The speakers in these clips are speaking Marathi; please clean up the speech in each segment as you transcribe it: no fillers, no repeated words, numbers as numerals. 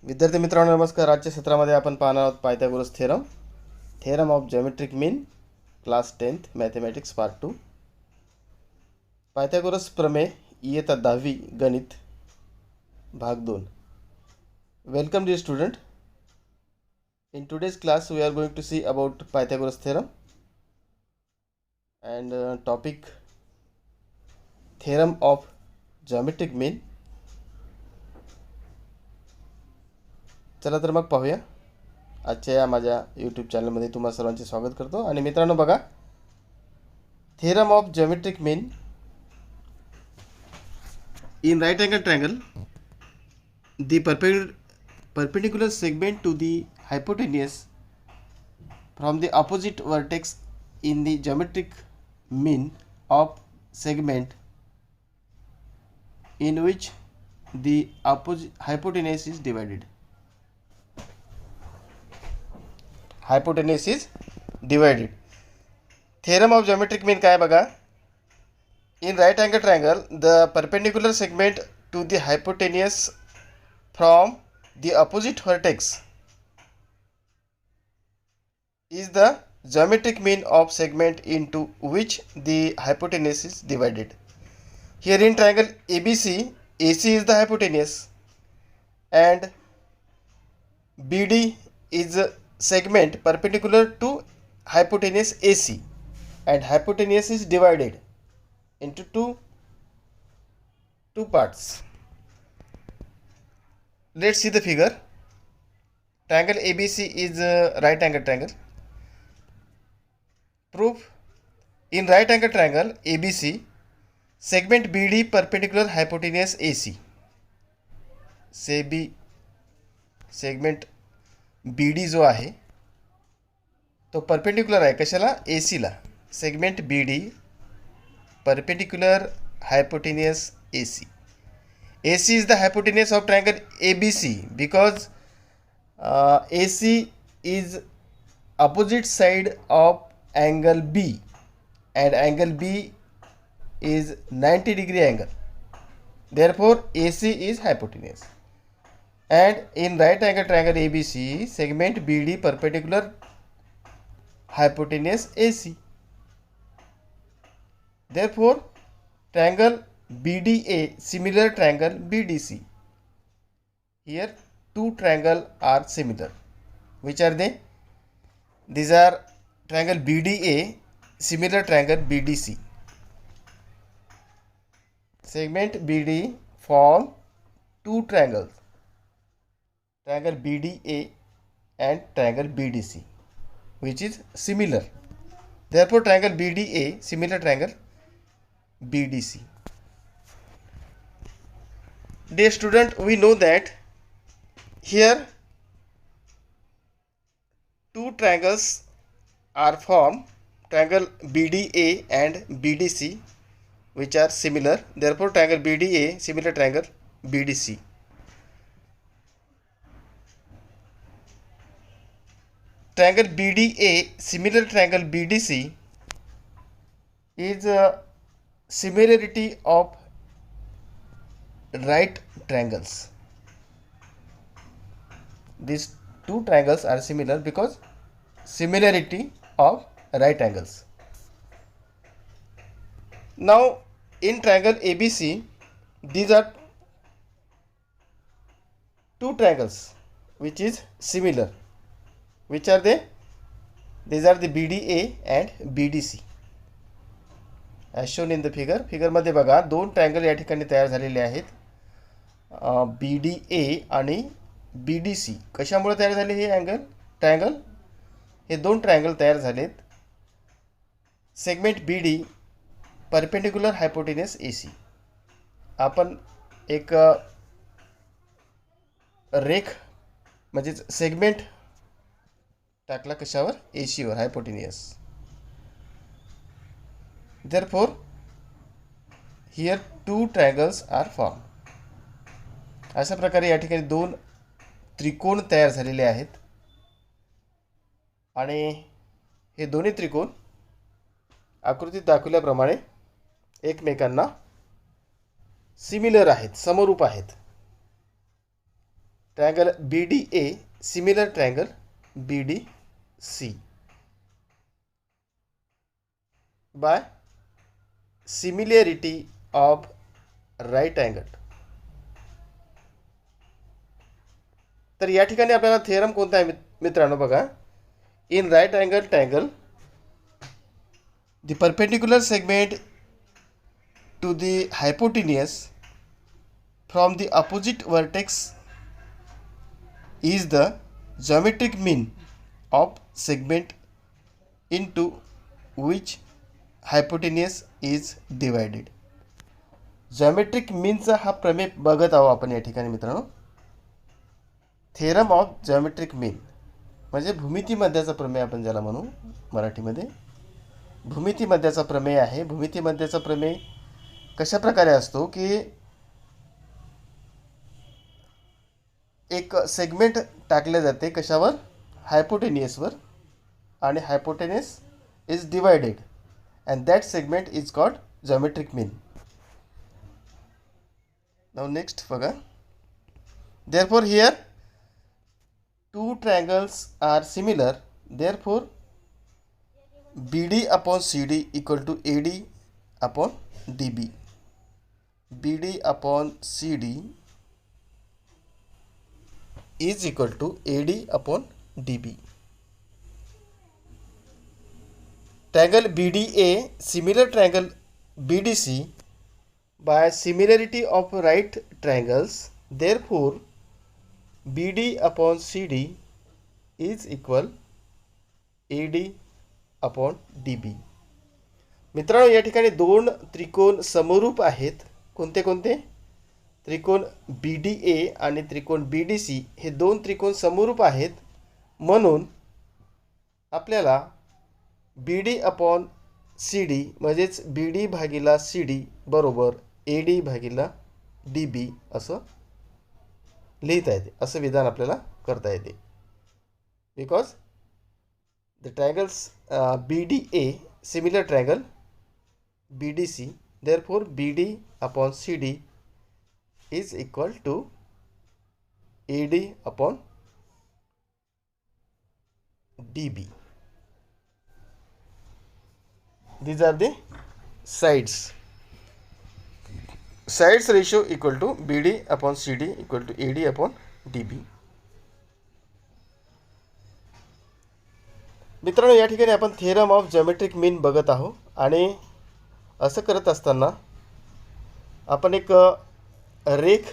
विद्यार्थी मित्रांनो नमस्कार. आजच्या सत्रामध्ये आपण पाहणार आहोत Pythagoras theorem, theorem of geometric mean, class 10th mathematics part 2. Pythagoras प्रमेय इयत्ता 10वी गणित भाग 2. Welcome dear student. In today's class we are going to see about Pythagoras theorem and topic theorem of geometric mean. चला तर मग पाहूया. आजच्या या माझ्या यूट्यूब चॅनलमध्ये तुम्हा सर्वांचे स्वागत करतो. आणि मित्रांनो बघा, theorem of geometric mean in right angle triangle the perpendicular segment to the hypotenuse from the opposite vertex in the geometric mean of segment in which the hypotenuse is divided. Hypotenuse is divided. Theorem of geometric mean काय बघा, in right angle triangle the perpendicular segment to the hypotenuse from the opposite vertex is the geometric mean of segment into which the hypotenuse is divided. Here in triangle ABC, AC is the hypotenuse and BD is a segment perpendicular to hypotenuse AC, and hypotenuse is divided into two parts. Let's see the figure. Triangle ABC is a right angle triangle. Proof: in right angle triangle ABC, segment BD perpendicular hypotenuse AC. segment BD जो आहे तो परपेंडिक्युलर आहे कशाला, AC ला. Segment BD perpendicular hypotenuse AC. AC is the hypotenuse of triangle ABC because AC is opposite side of angle B and angle B is 90 degree angle. Therefore AC is hypotenuse. And in right angle triangle ABC, segment BD perpendicular hypotenuse AC. Therefore triangle BDA similar triangle BDC. Here two triangles are similar. Which are they? These are triangle BDA similar triangle BDC. Segment BD form two triangles, triangle BDA and triangle BDC, which is similar. Therefore triangle BDA similar triangle BDC. Dear student, we know that here two triangles are formed, triangle BDA and BDC, which are similar. Therefore triangle BDA similar triangle BDC. Triangle BDA similar triangle BDC is a similarity of right triangles. These two triangles are similar because similarity of right angles. Now in triangle ABC, these are two triangles which is similar. Which are they? These are the BDA and BDC as shown in the figure. Figure मध्ये बघा दोन ट्रायंगल या ठिकाणी तयार झालेले आहेत. BDA आणि BDC कशामुळे तयार झाले हे ट्रायंगल हे दोन ट्रायंगल तयार झालेत. Segment BD perpendicular हायपोटेन्यूस AC. आपण एक रेख म्हणजे सेगमेंट टाकला कशावर, AC वर, हायपोटेन्यूस. Therefore here two triangles are formed. अशा प्रकारे या ठिकाणी दोन त्रिकोण तयार झालेले आहेत आणि हे दोन्ही त्रिकोण आकृतीत दाखवल्याप्रमाणे एकमेकांना सिमिलर आहेत, समरूप आहेत. triangle BDA similar triangle BDC by similarity of right angle. तर या ठिकाणी आपल्याला थेरम कोणता आहे मित्रांनो बघा. In right angle triangle the perpendicular segment to the hypotenuse from the opposite vertex is the geometric mean of segment into which hypotenuse is divided. Geometric मीनचा हा प्रमेय बघत आहोत आपण या ठिकाणी मित्रांनो. थेरम ऑफ जॉमेट्रिक मीन म्हणजे भूमिती मध्याचा प्रमेय आपण ज्याला म्हणू मराठीमध्ये. भूमिती मध्याचा प्रमेय आहे. भूमिती मध्याचा प्रमेय कशा प्रकारे असतो की एक सेगमेंट टाकले जाते कशावर, हायपोटेनियसवर, आणि hypotenuse is divided and that segment is called geometric mean. Now next बघा. Therefore here two triangles are similar, therefore BD upon CD equal to AD upon DB. BD upon CD is equal to AD upon DB. Triangle BDA similar triangle BDC by similarity of right triangles, therefore BD upon CD is equal AD upon DB. मित्रांनो या ठिकाणी दोन त्रिकोण समरूप आहेत. कोणते कोणते? त्रिकोण BDA आणि त्रिकोण BDC हे दोन त्रिकोण समरूप आहेत. म्हणून आपल्याला BD upon CD म्हणजेच BD भागिला CD बरोबर AD भागिला DB असं लिहिता येते. असं विधान आपल्याला करता येते. Because the triangles BDA similar triangle BDC, therefore BD upon CD is equal to AD upon DB. These are the sides. Sides ratio equal to BD upon CD equal to AD upon DB. मित्रांनो या ठिकाणी आपण थेरम ऑफ जॉमेट्रिक मीन बघत आहोत. आणि असं करत असताना आपण एक रेख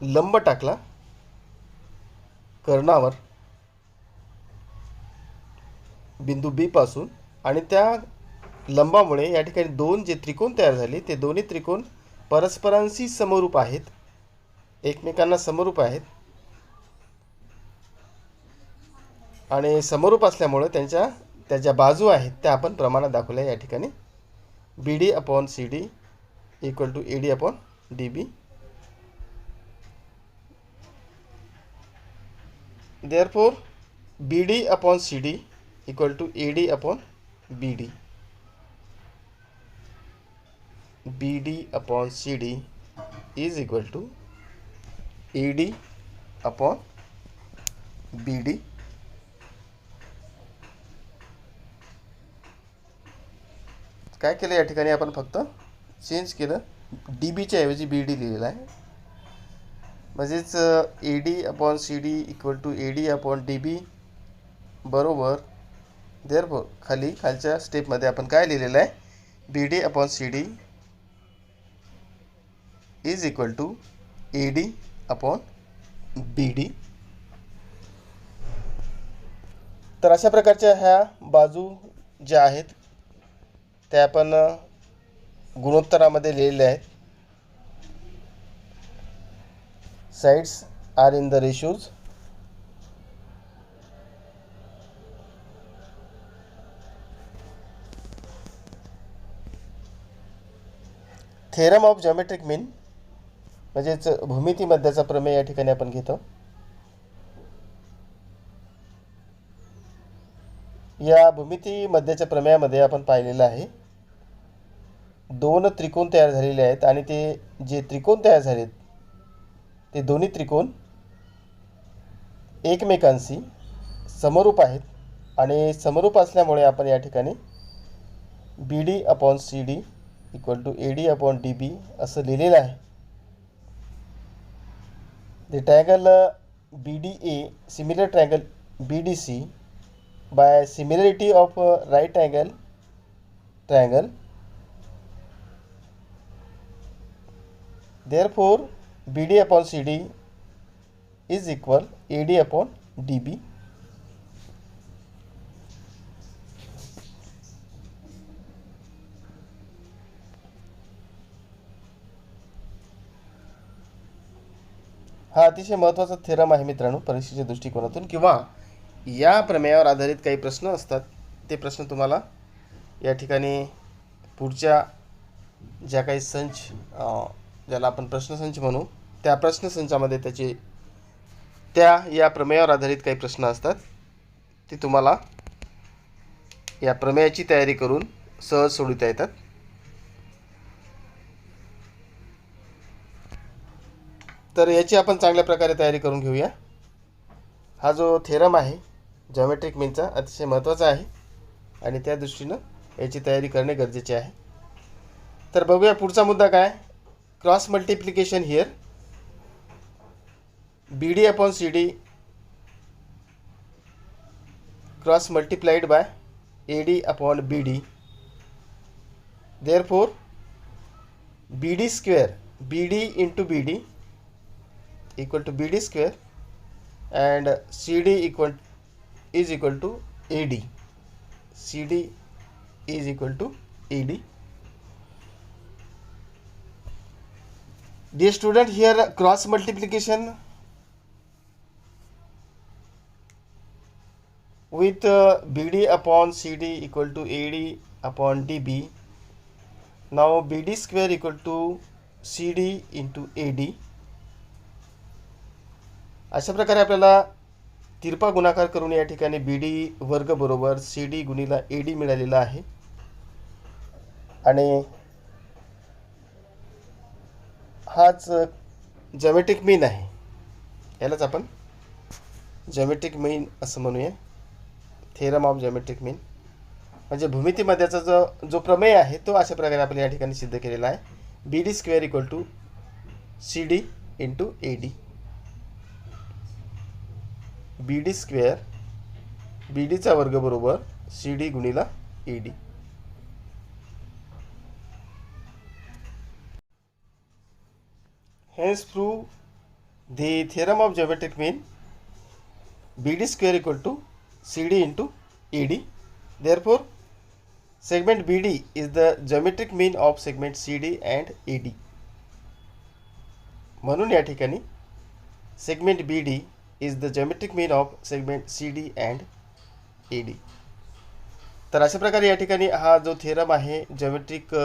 लंब टाकला कर्णावर बिंदू बी पासून, आणि त्या लंबामुळे या ठिकाणी दोन जे त्रिकोण तयार झाले ते दोन्ही त्रिकोण परस्परांशी समरूप आहेत, एकमेकांना समरूप आहेत. आणि समरूप असल्यामुळे त्या ज्या बाजू आहेत त्या आपण प्रमाणात दाखवल्या या ठिकाणी. BD upon CD equal to AD upon DB. Therefore BD upon CD equal to AD upon BD. BD upon CD is equal to AD upon BD. काय केलं या ठिकाणी आपण फक्त चेंज केलं, DBच्या ऐवजी BD लिहिलेलं आहे. म्हणजेच AD upon CD equal to AD upon DB बरोबर. देअरफॉर खालच्या स्टेपमध्ये आपण काय लिहिलेलं आहे, BD upon CD is equal to AD upon BD. तर अशा प्रकारच्या ह्या बाजू ज्या आहेत त्या आपण गुणोत्तरामध्ये लिहिलेल्या आहेत. Sides are in the ratios. Theorem of geometric mean म्हणजेच भूमिती मध्याचा प्रमेय या ठिकाणी आपण घेतो. या भूमिती मध्याच्या प्रमेयामध्ये आपण पाहिलेलं आहे दोन त्रिकोण तयार झालेले आहेत, आणि ते जे त्रिकोण तयार झालेत ते दोन्ही त्रिकोण एकमेकांशी समरूप आहेत आणि समरूप असल्यामुळे आपण या ठिकाणी B D upon C D equal to A D upon D B असं लिहिलेलं आहे. The triangle B D A similar triangle B D C by similarity of right triangle. Therefore, BD upon CD is equal AD upon DB. हा अतिशय महत्त्वाचा थेरम आहे मित्रांनो परीक्षेच्या दृष्टिकोनातून, किंवा या प्रमेयावर आधारित काही प्रश्न असतात. ते प्रश्न तुम्हाला या ठिकाणी पुढच्या ज्या काही संच ज्याला आपण प्रश्नसंच म्हणू त्या प्रश्नसंचामध्ये या प्रमेयावर आधारित काही प्रश्न असतात. ते तुम्हाला या प्रमेयाची तयारी करून सहज सोडवता येतात. तर याची आपण चांगल्या प्रकारे तयारी करून घेऊया. हा जो थेरम आहे जॉमेट्रिक मीनचा अतिशय महत्त्वाचा आहे आणि त्या दृष्टीनं याची तयारी करणे गरजेचे आहे. तर बघूया पुढचा मुद्दा काय. Cross multiplication here B D upon C D cross multiplied by A D upon B D. Therefore B D square B D into B D equal to BD square and CD is equal to AD. CD is equal to AD. Dear student, here cross multiplication with BD upon CD equal to AD upon DB. Now BD square equal to CD into AD. अशा प्रकारे आपल्याला तिरपा गुणाकार करून या ठिकाणी बी डी वर्ग बरोबर सी डी गुणिला ए डी मिळालेला आहे. आणि हाच जॉमेट्रिक मीन आहे. यालाच आपण जॉमेट्रिक मीन असं म्हणूया. थेरम ऑफ जॉमेट्रिक मीन म्हणजे भूमितीमध्याचा जो प्रमेय आहे तो अशा प्रकारे आपण या ठिकाणी सिद्ध केलेला आहे. B D square equal to C D into A D. B D square B डीचा वर्ग बरोबर सी डी गुणिला A D. Hence prove the theorem of geometric mean BD square equal to CD into AD. Therefore, segment BD is the geometric mean of segment CD and AD. म्हणून या ठिकाणी segment BD is the geometric mean of segment CD and AD. तर अशा प्रकारे या ठिकाणी हा जो थेरम आहे जॉमेट्रिक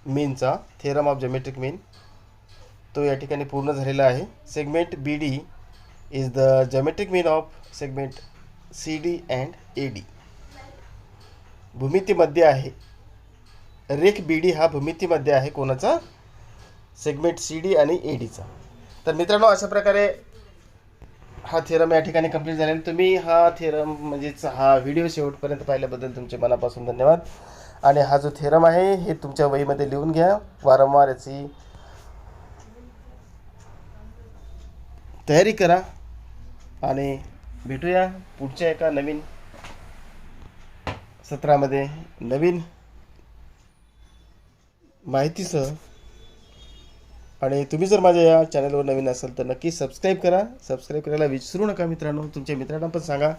मीनचा थेरम ऑफ जॉमेट्रिक मीन तो या ठिकाणी पूर्ण झालेला आहे. Segment B D is the geometric mean of segment C D and A D. भूमितीमध्ये आहे. रेख बी डी हा भूमितीमध्ये आहे कोणाचा, सेगमेंट सी डी आणि ए डीचा. तर मित्रांनो अशा प्रकारे हा थेरम या ठिकाणी कंप्लीट झालेला. तुम्ही हा थेरम म्हणजेच हा व्हिडिओ शेवटपर्यंत पाहिल्याबद्दल तुमचे मनापासून धन्यवाद. आणि हा जो थेरम आहे हे तुमच्या वहीमध्ये लिहून घ्या. वारंवार याची तयारी करा आणि भेटूया पुढच्या एका नवीन सत्रामध्ये नवीन माहितीसह. आणि तुम्ही जर माझ्या या चॅनलवर नवीन असाल तर नक्की सबस्क्राईब करा. सबस्क्राईब करायला विसरू नका मित्रांनो. तुमच्या मित्रांना पण सांगा.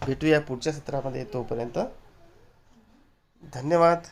भेटूया पुढच्या सत्रामध्ये. तोपर्यंत धन्यवाद.